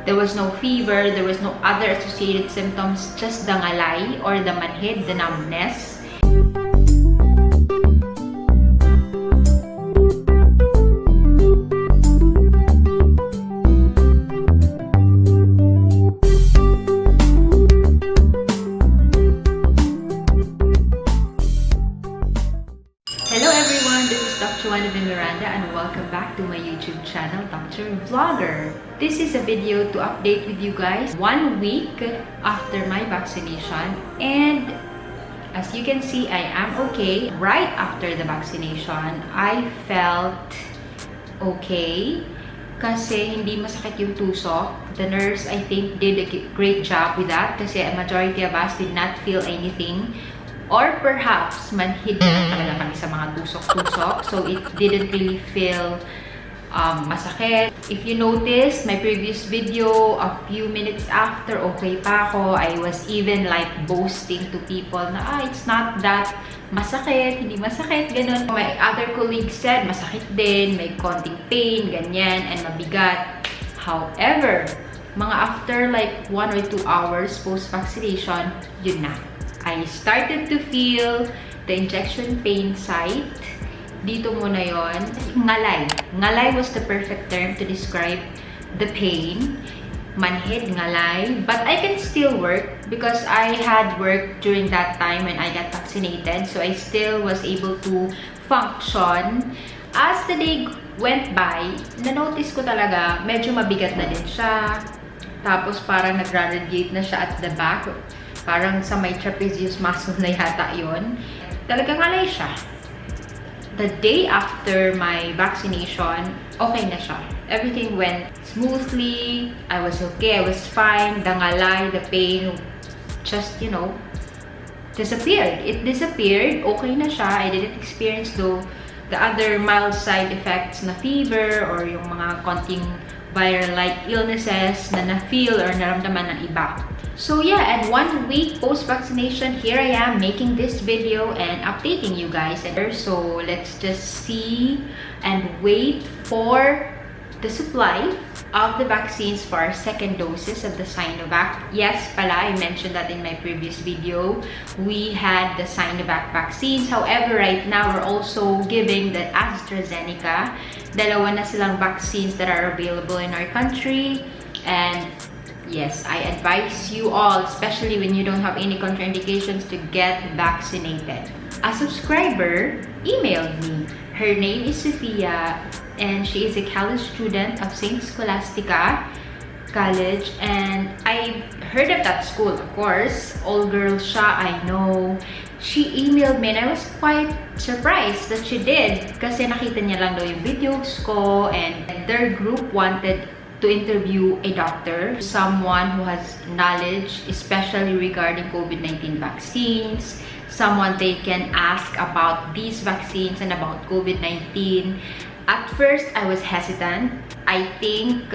There was no fever, there was no other associated symptoms, just the ngalay or the manhid, the numbness. Miranda, and welcome back to my YouTube channel, Dr. Vlogger. This is a video to update with you guys 1 week after my vaccination, and as you can see, I am okay. Right after the vaccination, I felt okay kasi hindi masakit yung tusok. The nurse, I think, did a great job with that kasi a majority of us did not feel anything. Or perhaps, manhid na talaga kami sa mga tusok-tusok. So, it didn't really feel masakit. If you notice, my previous video, a few minutes after, okay pa ako. I was even like boasting to people na, it's not that masakit, hindi masakit, ganun. My other colleagues said, masakit din, may konting pain, ganyan, and mabigat. However, mga after like 1 or 2 hours post-vaccination, yun na. I started to feel the injection pain site. Dito muna yon. Ngalay. Ngalay was the perfect term to describe the pain. Manhid, ngalay. But I can still work because I had work during that time when I got vaccinated. So I still was able to function. As the day went by, na-notice ko talaga, medyo mabigat na din siya. Tapos parang nag-radiate na siya at the back. Parang sa may trapezius muscle na yata yun. Talagang ngalay siya. The day after my vaccination, okay na siya. Everything went smoothly. I was okay. I was fine. The ngalay, the pain, just, disappeared. It disappeared. Okay na siya. I didn't experience the other mild side effects na fever or yung mga konting viral-like illnesses na na-feel or naramdaman ng iba. So yeah, and 1 week post-vaccination, here I am making this video and updating you guys. So let's just see and wait for the supply of the vaccines for our second doses of the SINOVAC. Yes, pala, I mentioned that in my previous video. We had the SINOVAC vaccines. However, right now, we're also giving the AstraZeneca. Dalawa na silang vaccines that are available in our country. And yes, I advise you all, especially when you don't have any contraindications, to get vaccinated. A subscriber emailed me. Her name is Sophia, and she is a college student of St. Scholastica College. And I heard of that school, of course. All-girls siya, I know. She emailed me and I was quite surprised that she did. Kasi nakita niya lang daw yung videos ko, and their group wanted to interview a doctor, someone who has knowledge, especially regarding COVID-19 vaccines, someone they can ask about these vaccines and about COVID-19. At first, I was hesitant. I think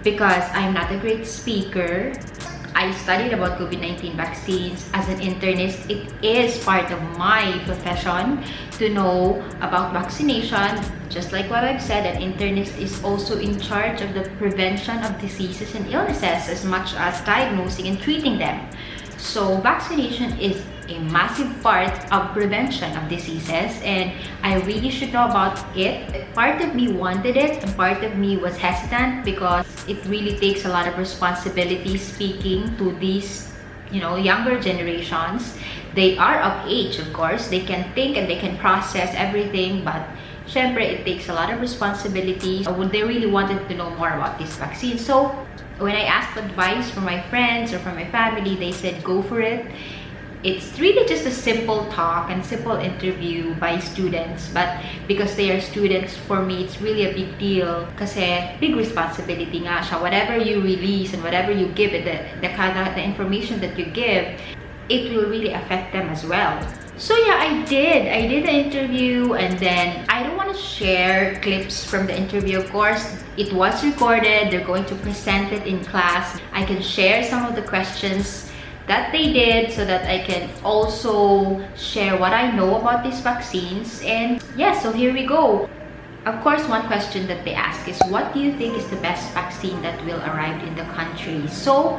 because I'm not a great speaker, I studied about COVID-19 vaccines as an internist. It is part of my profession to know about vaccination. Just like what I've said, an internist is also in charge of the prevention of diseases and illnesses as much as diagnosing and treating them. So vaccination is a massive part of prevention of diseases, and I really should know about it. Part of me wanted it, and part of me was hesitant because it really takes a lot of responsibility speaking to these, younger generations. They are of age, of course. They can think and they can process everything, but syempre, it takes a lot of responsibility. They really wanted to know more about this vaccine. So when I asked advice from my friends or from my family, they said, go for it. It's really just a simple talk and simple interview by students, but because they are students, for me, it's really a big deal kasi big responsibility nga siya. Whatever you release and whatever you give it, the information that you give, it will really affect them as well. So yeah, I did the interview, and then I don't want to share clips from the interview. Of course, it was recorded. They're going to present it in class. I can share some of the questions that they did so that I can also share what I know about these vaccines. And yeah, so here we go. Of course, one question that they ask is, what do you think is the best vaccine that will arrive in the country? So,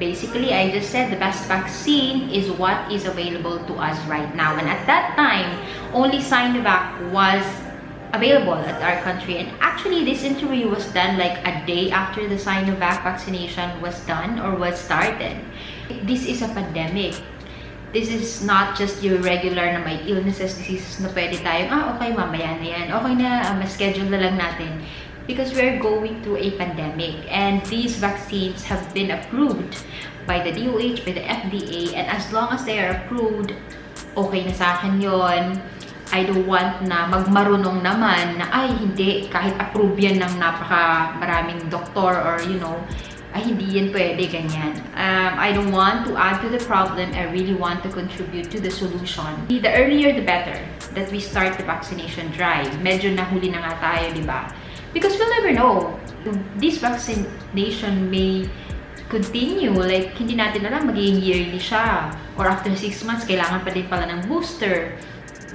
basically, I just said the best vaccine is what is available to us right now. And at that time, only SINOVAC was available at our country. And actually, this interview was done like a day after the SINOVAC vaccination was done or was started. This is a pandemic. This is not just your regular na may illnesses, diseases na pwede tayong, okay, mamaya na yan. Okay na, ma-schedule na lang natin. Because we're going through a pandemic. And these vaccines have been approved by the DOH, by the FDA. And as long as they are approved, okay na sa akin yun. I don't want na magmarunong naman na, ay, hindi, kahit approve yan ng maraming doktor or, ay, hindi yan pwede, ganyan. I don't want to add to the problem. I really want to contribute to the solution. The earlier, the better that we start the vaccination drive. Medyo nahuli na nga tayo, di ba? Because we'll never know. This vaccination may continue. Like, hindi natin alam, magiging yearly siya. Or after 6 months, kailangan pa din pala ng booster.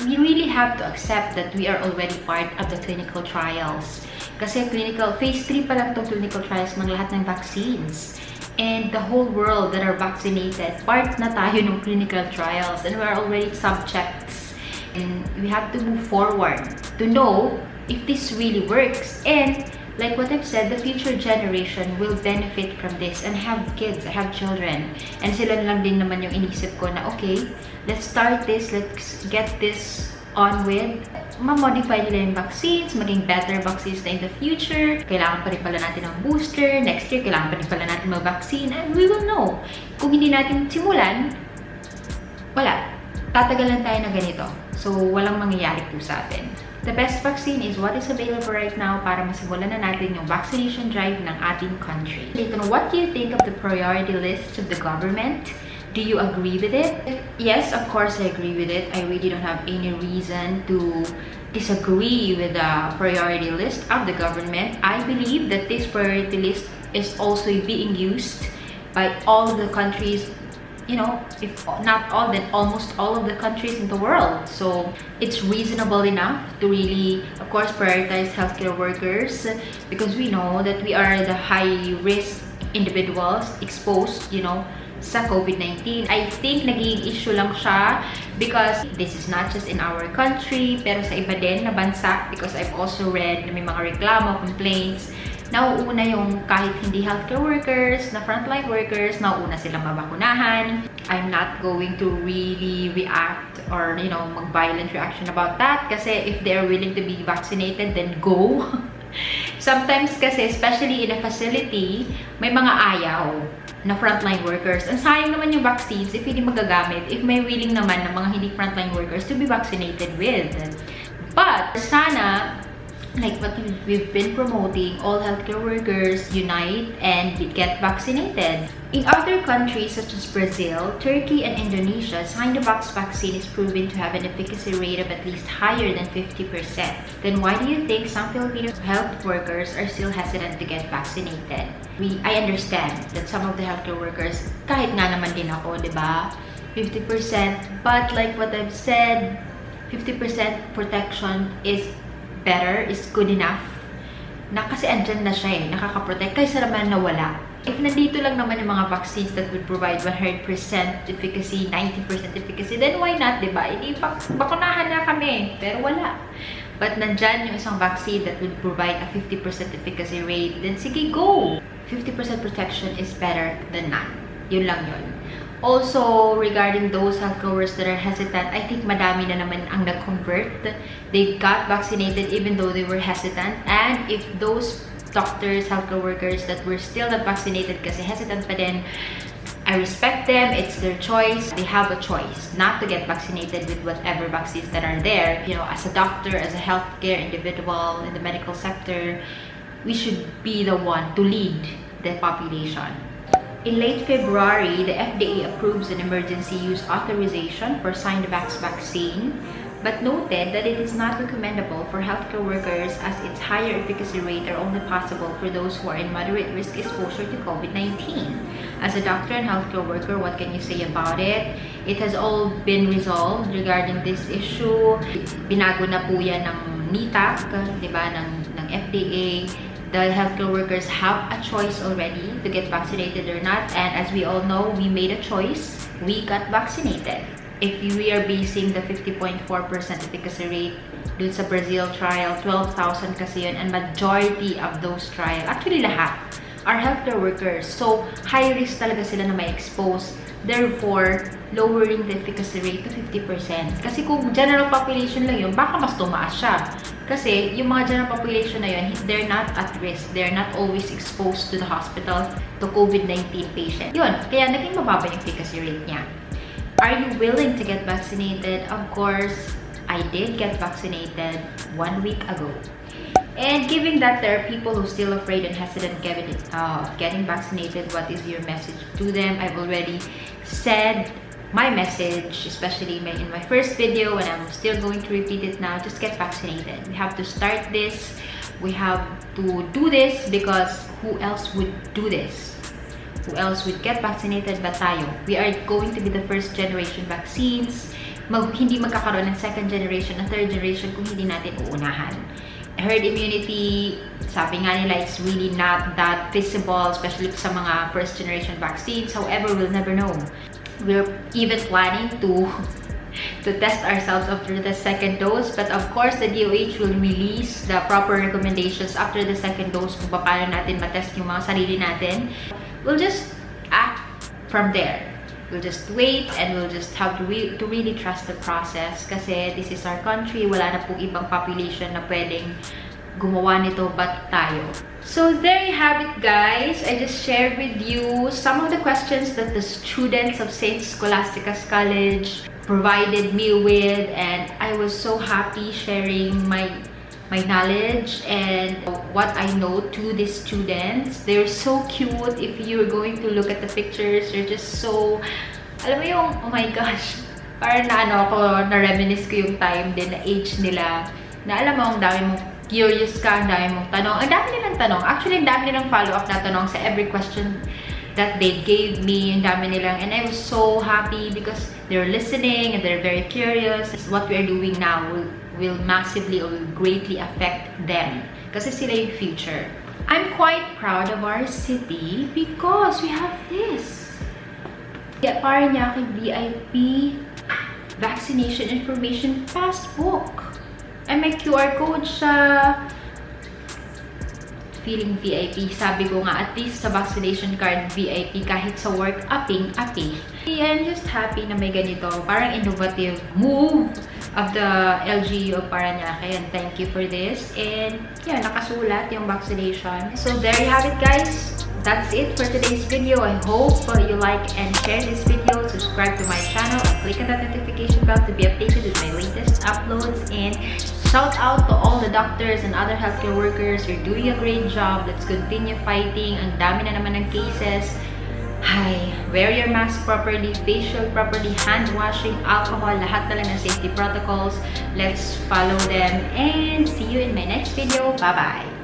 We really have to accept that we are already part of the clinical trials. Kasi phase 3 pa lang itong clinical trials ng lahat ng vaccines. And the whole world that are vaccinated, part na tayo ng clinical trials. And we are already subjects. And we have to move forward to know if this really works. And like what I've said, the future generation will benefit from this and have kids, have children. And sila lang din naman yung inisip ko na, okay, let's start this, let's get this on with. Ma-modify nila yung vaccines, maging better vaccines na in the future. Kailangan pa rin pala natin ng booster. Next year, kailangan pa rin pala natin mag-vaccine. And we will know. Kung hindi natin simulan, wala. Tatagalan tayo na ganito. So, walang mangyayari po sa atin. The best vaccine is what is available right now para masimulan na natin yung vaccination drive ng ating country. What do you think of the priority list of the government? Do you agree with it? Yes, of course I agree with it. I really don't have any reason to disagree with the priority list of the government. I believe that this priority list is also being used by all the countries, if not all, then almost all of the countries in the world. So it's reasonable enough to really, of course, prioritize healthcare workers because we know that we are the high-risk individuals exposed, sa COVID-19. I think naging issue lang siya because this is not just in our country, pero sa iba din na bansa because I've also read na may mga reklamo, complaints. Nauuna yung kahit hindi healthcare workers, na frontline workers, nauuna silang mabakunahan. I'm not going to really react or, mag-violent reaction about that kasi if they are willing to be vaccinated, then go. Sometimes kasi, especially in a facility, may mga ayaw na frontline workers. Ang sayang naman yung vaccines if hindi magagamit, if may willing naman ng mga hindi frontline workers to be vaccinated with. But, sana, like what we've been promoting, all healthcare workers unite and get vaccinated. In other countries such as Brazil, Turkey, and Indonesia, SINOVAC vaccine is proven to have an efficacy rate of at least higher than 50%. Then why do you think some Filipino health workers are still hesitant to get vaccinated? I understand that some of the healthcare workers, kahit nga naman din ako, di ba? 50%. But like what I've said, 50% protection is better, is good enough. Kasi andyan na siya nakaka-protect. Kaysa naman na wala. If nandito lang naman yung mga vaccines that would provide 100% efficacy, 90% efficacy, then why not, diba? Hindi, bakunahan na kami. Pero wala. But nandyan yung isang vaccine that would provide a 50% efficacy rate, then sige, go! 50% protection is better than none. Yun lang yun. Also, regarding those healthcare workers that are hesitant, I think madami na naman ang nag-convert. They got vaccinated even though they were hesitant. And if those doctors, healthcare workers that were still not vaccinated kasi hesitant pa din, I respect them. It's their choice. They have a choice not to get vaccinated with whatever vaccines that are there. As a doctor, as a healthcare individual in the medical sector, we should be the one to lead the population. In late February, the FDA approves an emergency use authorization for SINOVAC vaccine, but noted that it is not recommendable for healthcare workers as its higher efficacy rate are only possible for those who are in moderate risk exposure to COVID-19. As a doctor and healthcare worker, what can you say about it? It has all been resolved regarding this issue. Binago na po yan ng NITAC, di ba, ng FDA. The healthcare workers have a choice already to get vaccinated or not. And as we all know, we made a choice. We got vaccinated. If we are basing the 50.4% efficacy rate dun sa Brazil trial, 12,000 kasi yun. And majority of those trial, actually lahat, are healthcare workers. So, high risk talaga sila na ma-expose. Therefore, lowering the efficacy rate to 50%. Kasi kung general population lang yun, baka mas tumaas siya. Kasi yung mga general population na yun, they're not at risk. They're not always exposed to the hospital, to COVID-19 patient. Yun, kaya naging mababa yung efficacy rate niya. Are you willing to get vaccinated? Of course, I did get vaccinated 1 week ago. And given that there are people who are still afraid and hesitant getting vaccinated, what is your message to them? I've already said my message, especially in my first video, and I'm still going to repeat it now. Just get vaccinated. We have to start this. We have to do this because who else would do this? Who else would get vaccinated but tayo? We are going to be the first generation vaccines. Hindi magkakaroon ng second generation and third generation kung hindi natin uunahan. Herd immunity, sabi nga nila, it's really not that feasible, especially sa mga first generation vaccines. However, we'll never know. We're even planning to test ourselves after the second dose. But of course, the DOH will release the proper recommendations after the second dose kung paano natin matest yung mga sarili natin. We'll just act from there. We'll just wait and we'll just have to really trust the process kasi this is our country. Wala na pong ibang population na pwedeng gumawa nito but tayo. So there you have it, guys. I just shared with you some of the questions that the students of St. Scholastica's College provided me with, and I was so happy sharing my knowledge and what I know to the students. They're so cute. If you're going to look at the pictures, they're just so, alam mo yung, oh my gosh, parang na-reminisce ko yung time din, na age nila, na alam mo, ang dami mong curious ka, ang dami mong tanong, ang dami nilang tanong. Actually, ang dami nilang follow-up na tanong sa every question that they gave me, ang dami nilang, and I was so happy because they're listening and they're very curious. What we are doing now will massively or will greatly affect them kasi sila yung future. I'm quite proud of our city because we have this. Paranaque VIP vaccination information passbook. And may QR code siya. Feeling VIP. Sabi ko nga, at least sa vaccination card VIP, kahit sa work, api. I'm just happy na may ganito. Parang innovative move of the LGU of Paranaque, and thank you for this. And yeah, nakasulat yung vaccination. So there you have it, guys. That's it for today's video. I hope you like and share this video. Subscribe to my channel and click on that notification bell to be updated with my latest uploads. And shout out to all the doctors and other healthcare workers. You're doing a great job. Let's continue fighting. Ang dami na naman ng cases. Hi, wear your mask properly, facial properly, hand washing, alcohol, lahat na lang ng safety protocols. Let's follow them and see you in my next video. Bye-bye!